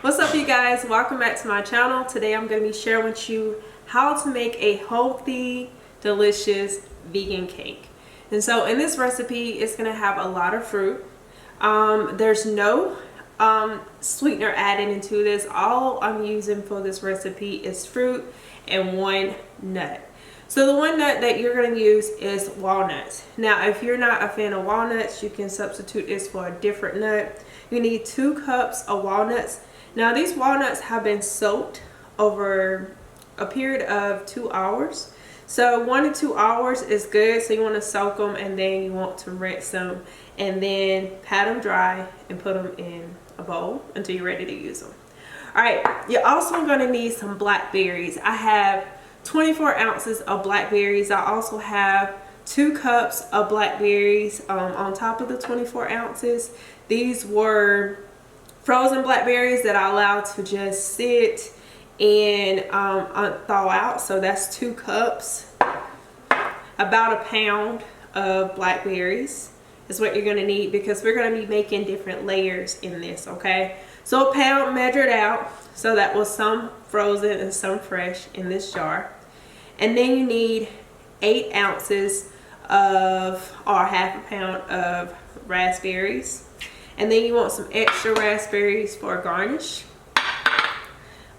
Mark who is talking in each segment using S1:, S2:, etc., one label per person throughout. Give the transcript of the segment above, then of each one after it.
S1: What's up, you guys? Welcome back to my channel. Today I'm going to be sharing with you how to make a healthy, delicious vegan cake. And so in this recipe, it's going to have a lot of fruit. There's no sweetener added into this. All I'm using for this recipe is fruit and one nut. So the one nut that you're going to use is walnuts. Now, if you're not a fan of walnuts, you can substitute this for a different nut. You need 2 cups of walnuts. Now, these walnuts have been soaked over a period of 2 hours. So 1 to 2 hours is good. So you want to soak them and then you want to rinse them and then pat them dry and put them in a bowl until you're ready to use them. All right, you're also going to need some blackberries. I have 24 ounces of blackberries. I also have 2 cups of blackberries on top of the 24 ounces. These were frozen blackberries that I allowed to just sit and thaw out. So that's 2 cups. About a pound of blackberries is what you're going to need because we're going to be making different layers in this, okay? So a pound measured out. So that was some frozen and some fresh in this jar. And then you need 8 ounces of, or half a pound of raspberries. And then you want some extra raspberries for a garnish.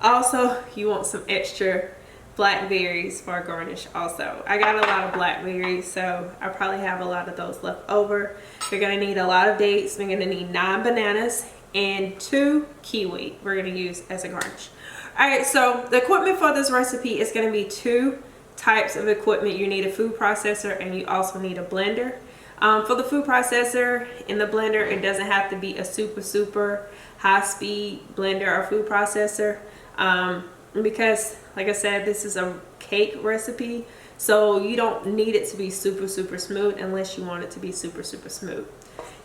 S1: Also, you want some extra blackberries for a garnish also. I got a lot of blackberries, so I probably have a lot of those left over. You're going to need a lot of dates. We're going to need 9 bananas and 2 kiwi we're going to use as a garnish. All right, so the equipment for this recipe is going to be 2 types of equipment. You need a food processor and you also need a blender. For the food processor in the blender, it doesn't have to be a super high-speed blender or food processor because, like I said, this is a cake recipe, so you don't need it to be super smooth unless you want it to be super smooth.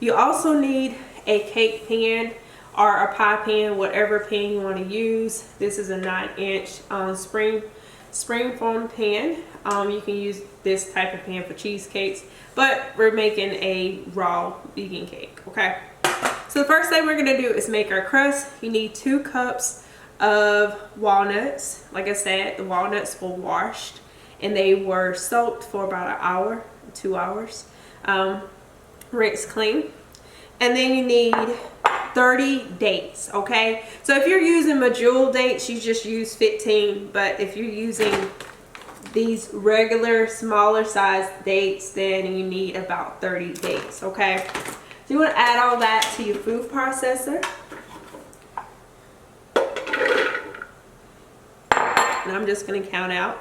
S1: You also need a cake pan or a pie pan, whatever pan you want to use. This is a 9-inch spring form pan. You can use this type of pan for cheesecakes, but we're making a raw vegan cake, okay? So the first thing we're going to do is make our crust. You need 2 cups of walnuts. Like I said, the walnuts were washed and they were soaked for about an hour, 2 hours. Rinse clean. And then you need 30 dates, okay? So if you're using medjool dates, you just use 15, but if you're using these regular smaller size dates, then you need about 30 dates, okay? So you want to add all that to your food processor. And I'm just going to count out.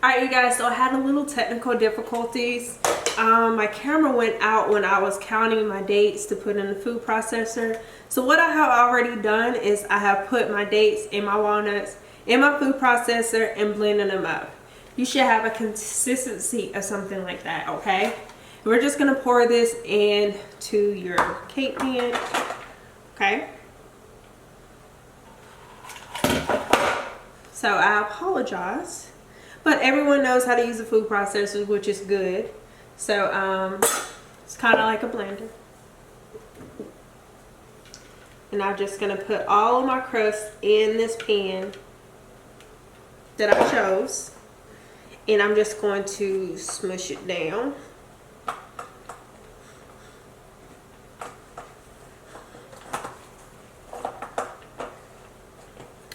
S1: Alright, you guys, so I had a little technical difficulties. My camera went out when I was counting my dates to put in the food processor. So what I have already done is I have put my dates and my walnuts in my food processor and blended them up. You should have a consistency of something like that, okay? We're just going to pour this into your cake pan, okay? So I apologize. But everyone knows how to use a food processor, which is good. So it's kind of like a blender. And I'm just going to put all of my crust in this pan that I chose. And I'm just going to smush it down.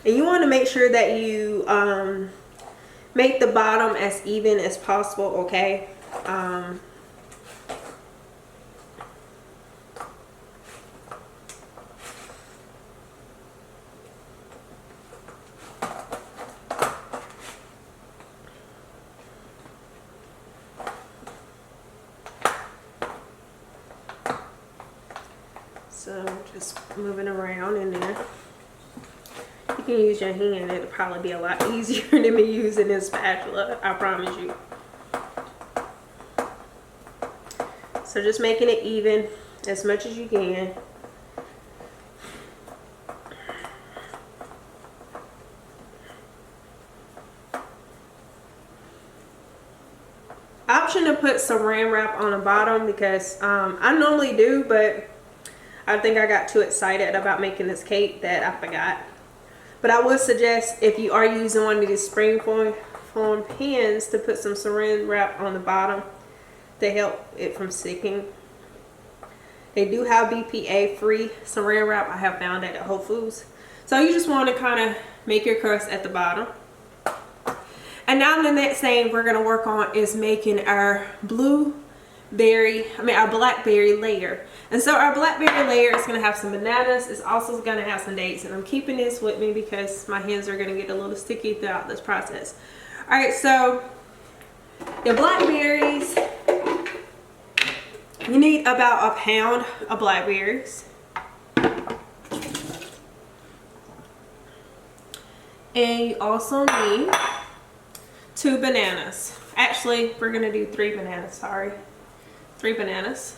S1: And you want to make sure that you make the bottom as even as possible, okay? So just moving around in there. You can use your hand. It'll probably be a lot easier than me using this spatula, I promise you. So just making it even as much as you can. option to put saran wrap on the bottom because I normally do, but I think I got too excited about making this cake that I forgot. But I would suggest if you are using one of these spring form pans to put some saran wrap on the bottom to help it from sticking. They do have BPA free saran wrap I have found at Whole Foods. So you just want to kind of make your crust at the bottom. And now the next thing we're going to work on is making our our blackberry layer. And so our blackberry layer is going to have some bananas. It's also going to have some dates. And I'm keeping this with me because my hands are going to get a little sticky throughout this process. All right, so the blackberries, you need about a pound of blackberries. And you also need 2 bananas. Actually, we're going to do 3 bananas, sorry. 3 bananas.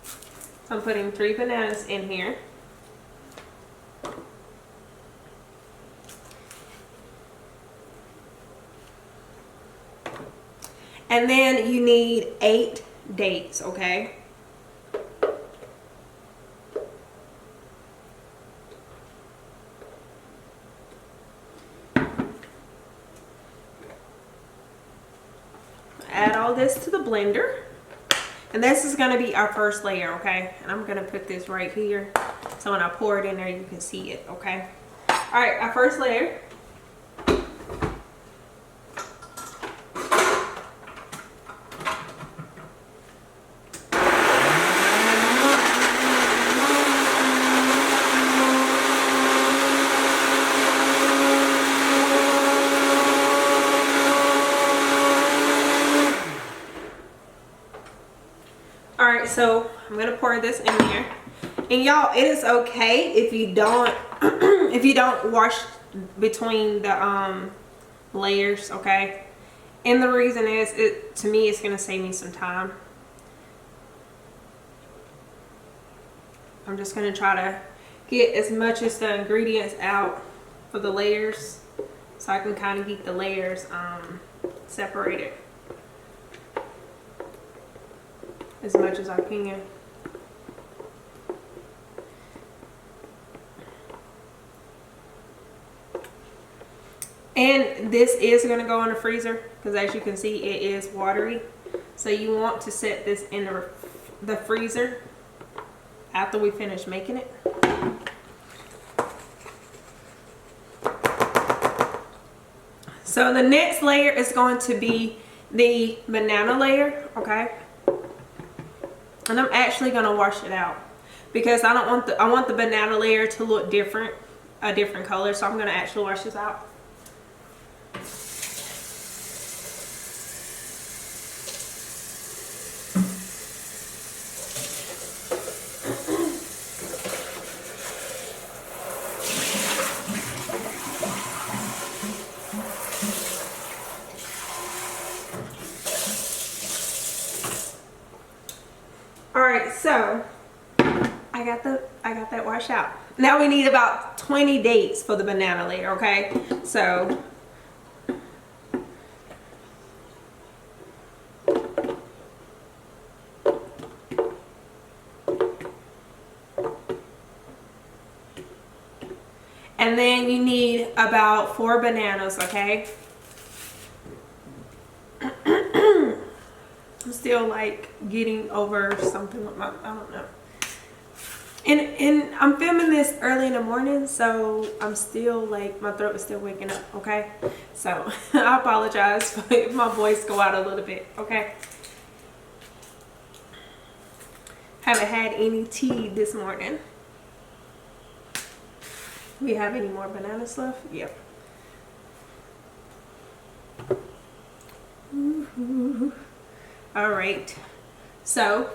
S1: So I'm putting 3 bananas in here. And then you need 8 dates, okay? Add all this to the blender. And this is going to be our first layer, okay? And I'm going to put this right here so when I pour it in there you can see it, okay? All right, our first layer. Alright, so I'm gonna pour this in there. And y'all, it is okay if you don't if you don't wash between the layers, okay? And the reason is to me it's gonna save me some time. I'm just gonna try to get as much as the ingredients out for the layers so I can kind of keep the layers separated as much as I can. And this is going to go in the freezer because as you can see it is watery. So you want to set this in the freezer after we finish making it. So the next layer is going to be the banana layer, okay? And I'm actually going to wash it out because I want the banana layer to look different, a different color. So I'm going to actually wash this out. Alright, so I got that washed out. Now we need about 20 dates for the banana layer, okay? So and then you need about 4 bananas, okay? I'm still like getting over something with my, I don't know. And I'm filming this early in the morning, so I'm still like, my throat is still waking up, okay? So I apologize if my voice go out a little bit, okay? Haven't had any tea this morning. We have any more banana stuff? Yep. All right, so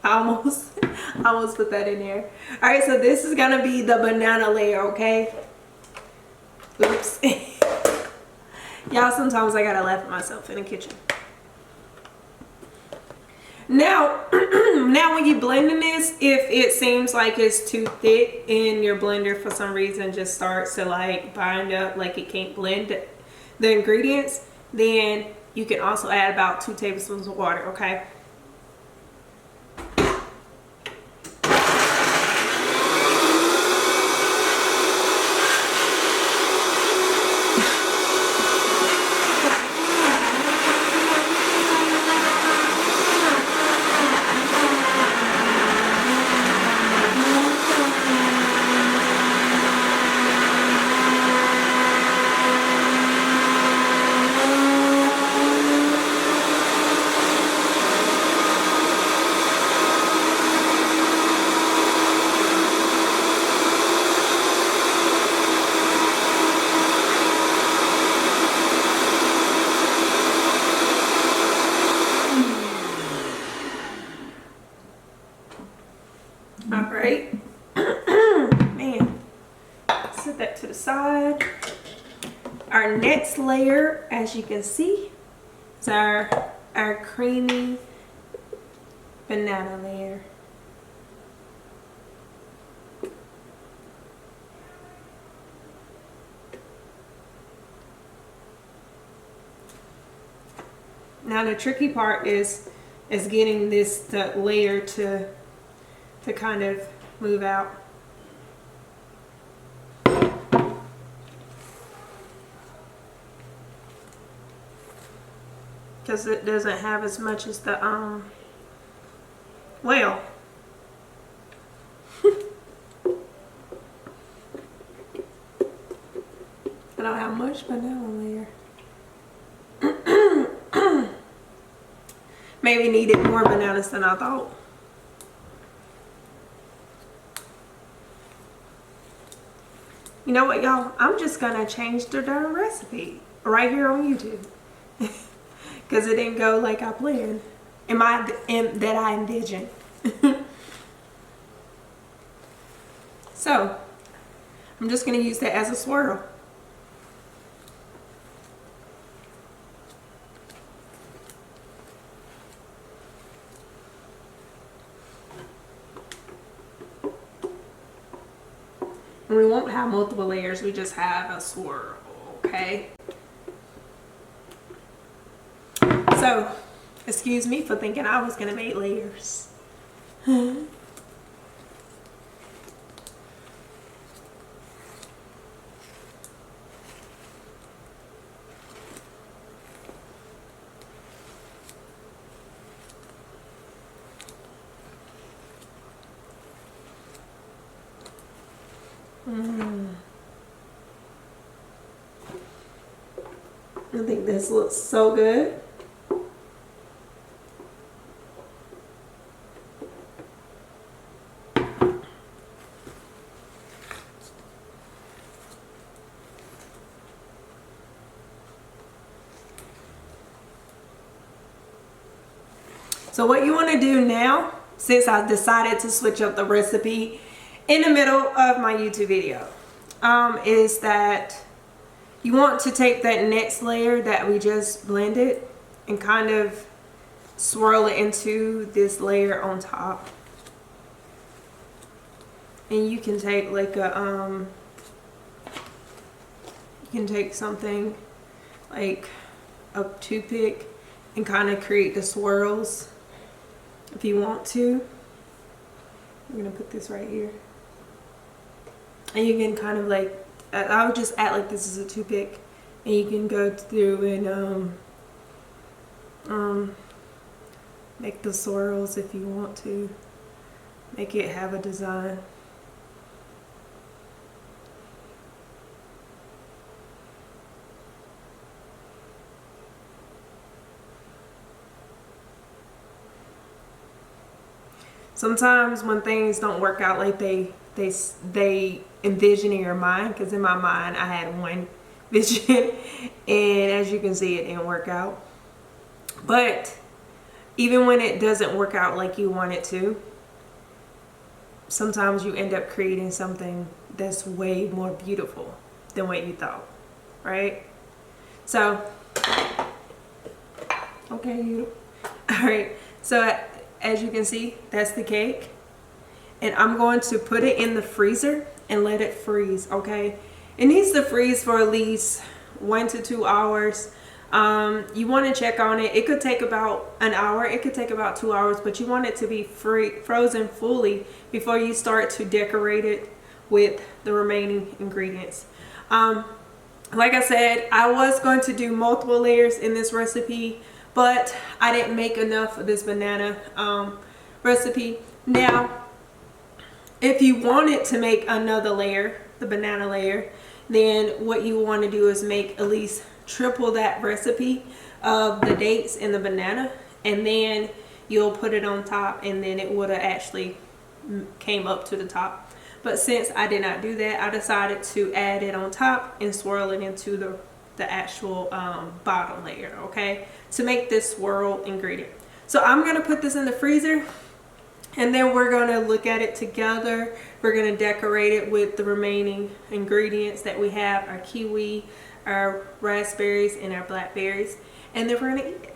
S1: I almost put that in there. All right, so this is gonna be the banana layer, okay? Oops. Y'all, sometimes I gotta laugh at myself in the kitchen. Now, now when you blending this, if it seems like it's too thick in your blender for some reason, just starts to like bind up, like it can't blend the ingredients, then you can also add about 2 tablespoons of water, okay? All right, man, set that to the side. Our next layer, as you can see, is our creamy banana layer. Now the tricky part is getting the layer to kind of move out. Because it doesn't have as much as the well. I don't have much banana layer. Maybe needed more bananas than I thought. You know what, y'all? I'm just gonna change the darn recipe right here on YouTube because it didn't go like I planned that I envisioned. So I'm just gonna use that as a swirl. We won't have multiple layers, we just have a swirl, okay? So, excuse me for thinking I was gonna make layers. I think this looks so good. So what you want to do now, since I decided to switch up the recipe in the middle of my YouTube video, is that you want to take that next layer that we just blended and kind of swirl it into this layer on top. And you can take like a you can take something like a toothpick and kind of create the swirls if you want to. I'm gonna put this right here. And you can kind of like, I would just act like this is a toothpick, and you can go through and make the swirls if you want to. Make it have a design. Sometimes when things don't work out like they envision in your mind, because in my mind I had one vision and as you can see it didn't work out. But even when it doesn't work out like you want it to, sometimes you end up creating something that's way more beautiful than what you thought, right? So okay, you all right, so as you can see, that's the cake. And I'm going to put it in the freezer and let it freeze, okay? It needs to freeze for at least 1 to 2 hours. You want to check on it. It could take about an hour, it could take about 2 hours, but you want it to be frozen fully before you start to decorate it with the remaining ingredients. Like I said, I was going to do multiple layers in this recipe, but I didn't make enough of this banana recipe. Now, if you wanted to make another layer, the banana layer, then what you want to do is make at least triple that recipe of the dates and the banana, and then you'll put it on top, and then it would have actually came up to the top. But since I did not do that, I decided to add it on top and swirl it into the actual bottom layer, okay, to make this swirl ingredient. So I'm gonna put this in the freezer, and then we're gonna look at it together. We're gonna decorate it with the remaining ingredients that we have, our kiwi, our raspberries, and our blackberries, and then we're gonna eat it.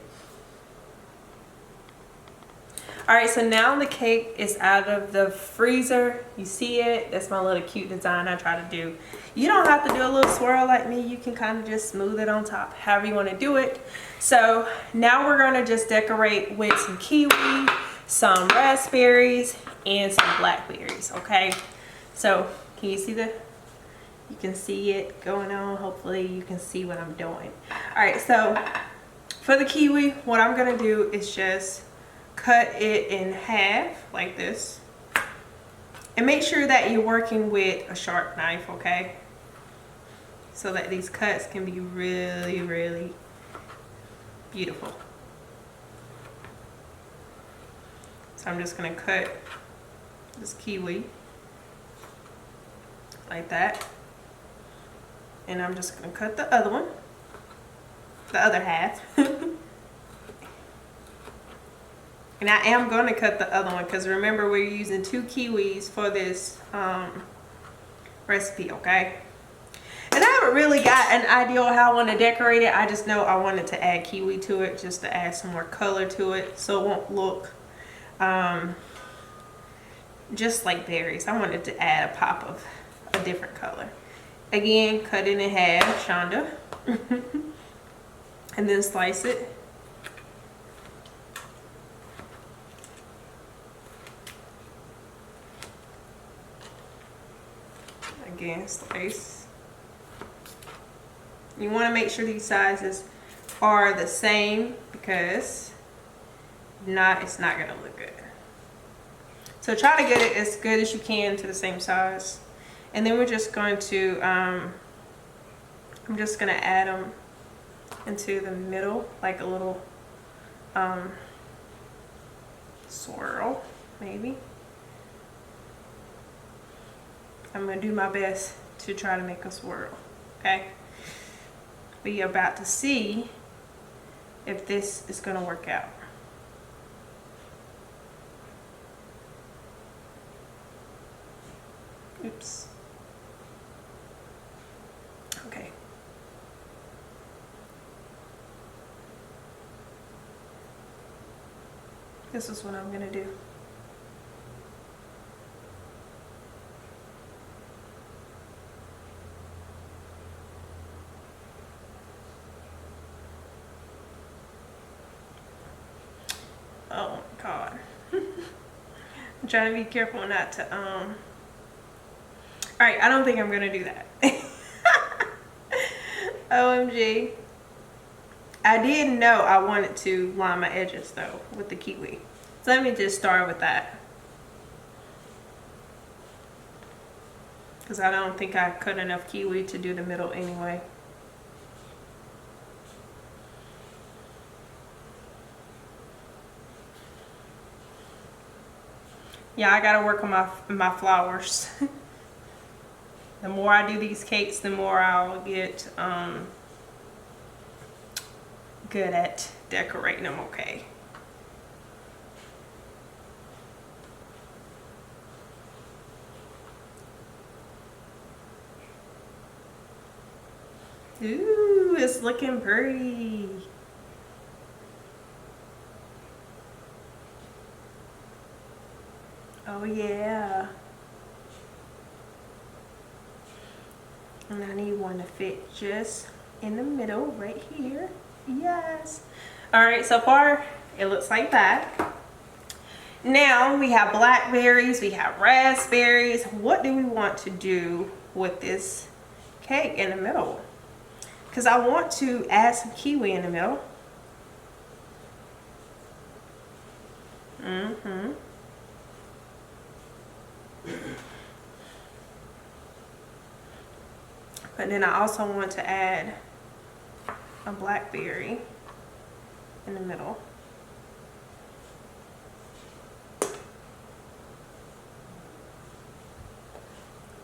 S1: All right, so now the cake is out of the freezer. You see it? That's my little cute design I try to do. You don't have to do a little swirl like me. You can kind of just smooth it on top, however you want to do it. So now we're going to just decorate with some kiwi, some raspberries, and some blackberries, okay? So can you see you can see it going on. Hopefully you can see what I'm doing. All right, so for the kiwi, what I'm going to do is just cut it in half like this, and make sure that you're working with a sharp knife, okay, so that these cuts can be really, really beautiful. So I'm just going to cut this kiwi like that, and I'm just going to cut the other one, the other half. And I am going to cut the other one because remember, we're using 2 kiwis for this recipe, okay? And I haven't really got an idea of how I want to decorate it. I just know I wanted to add kiwi to it just to add some more color to it, so it won't look just like berries. I wanted to add a pop of a different color. Again, cut it in half, Shonda. And then slice it. Again, slice. You want to make sure these sizes are the same, because if not, it's not going to look good. So try to get it as good as you can to the same size. And then we're just going to, I'm just going to add them into the middle, like a little swirl, maybe. I'm going to do my best to try to make a swirl, okay? But you're about to see if this is going to work out. Oops. Okay. This is what I'm going to do. Oh my God. I'm trying to be careful not to, Alright, I don't think I'm gonna do that. OMG. I did know I wanted to line my edges though with the kiwi. So let me just start with that. Because I don't think I cut enough kiwi to do the middle anyway. Yeah, I gotta work on my flowers. The more I do these cakes, the more I'll get good at decorating them, okay? Ooh, it's looking pretty. Oh yeah. And I need one to fit just in the middle right here. Yes. All right, so far it looks like that. Now we have blackberries, we have raspberries. What do we want to do with this cake in the middle? Because I want to add some kiwi in the middle. But then I also want to add a blackberry in the middle.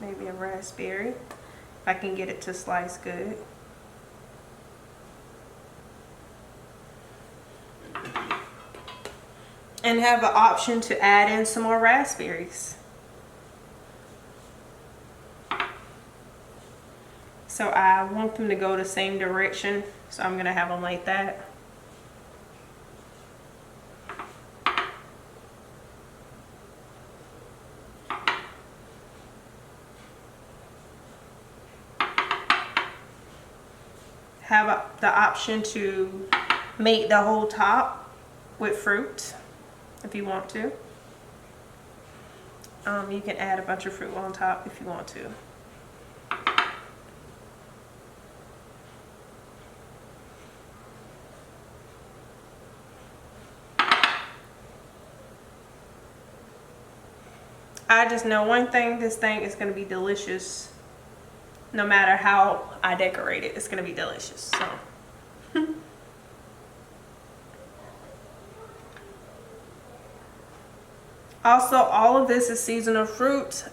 S1: Maybe a raspberry, if I can get it to slice good. And have an option to add in some more raspberries. So I want them to go the same direction, so I'm gonna have them like that. Have the option to make the whole top with fruit if you want to. You can add a bunch of fruit on top if you want to. I just know one thing, this thing is going to be delicious. No matter how I decorate it, it's going to be delicious. So. Also, all of this is seasonal fruit.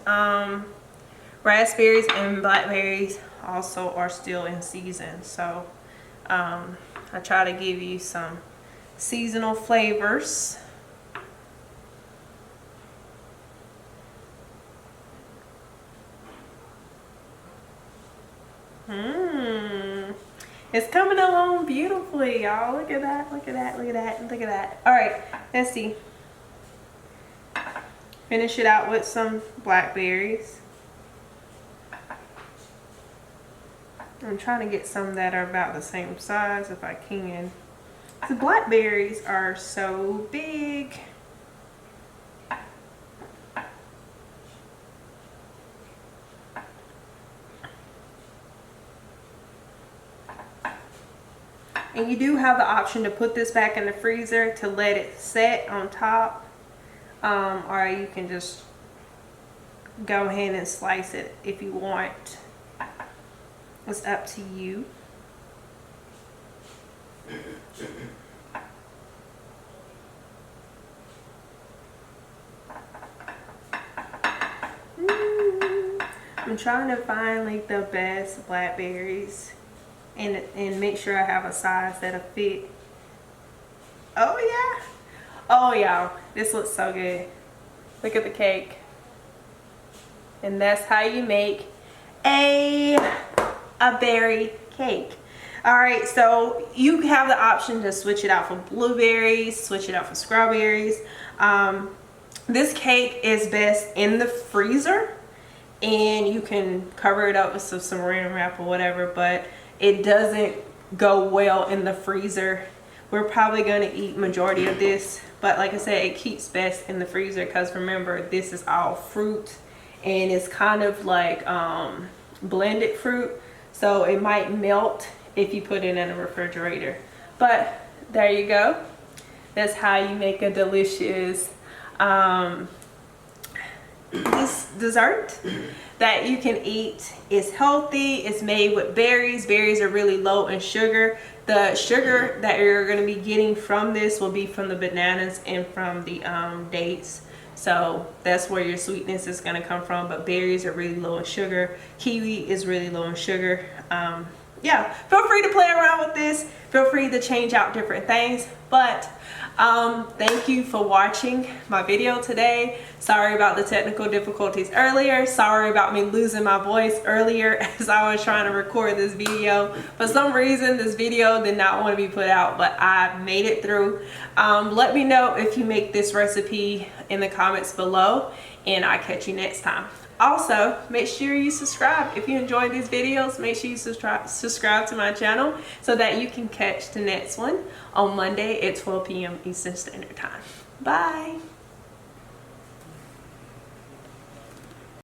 S1: Raspberries and blackberries also are still in season. So I try to give you some seasonal flavors. It's coming along beautifully, y'all. Look at that, look at that, look at that, look at that. All right, let's see. Finish it out with some blackberries. I'm trying to get some that are about the same size if I can. The blackberries are so big. And you do have the option to put this back in the freezer to let it set on top. Or you can just go ahead and slice it if you want. It's up to you. I'm trying to find like the best blackberries and make sure I have a size that'll fit. Oh yeah. Oh y'all, this looks so good. Look at the cake. And that's how you make a berry cake. All right, so you have the option to switch it out for blueberries, switch it out for strawberries. This cake is best in the freezer, and you can cover it up with some saran wrap or whatever, but it doesn't go well in the freezer. We're probably going to eat majority of this, but like I said, it keeps best in the freezer because remember, this is all fruit and it's kind of like blended fruit, so it might melt if you put it in a refrigerator. But there you go. That's how you make a delicious this dessert that you can eat. It's healthy. It's made with berries. Berries are really low in sugar. The sugar that you're going to be getting from this will be from the bananas and from the dates. So that's where your sweetness is going to come from. But berries are really low in sugar. Kiwi is really low in sugar. Yeah, feel free to play around with this. Feel free to change out different things. But thank you for watching my video today. Sorry about the technical difficulties earlier. Sorry about me losing my voice earlier as I was trying to record this video. For some reason, this video did not want to be put out, but I made it through. Let me know if you make this recipe in the comments below, and I'll catch you next time. Also, make sure you subscribe. If you enjoy these videos, make sure you subscribe to my channel so that you can catch the next one on Monday at 12 p.m. Eastern Standard Time. Bye.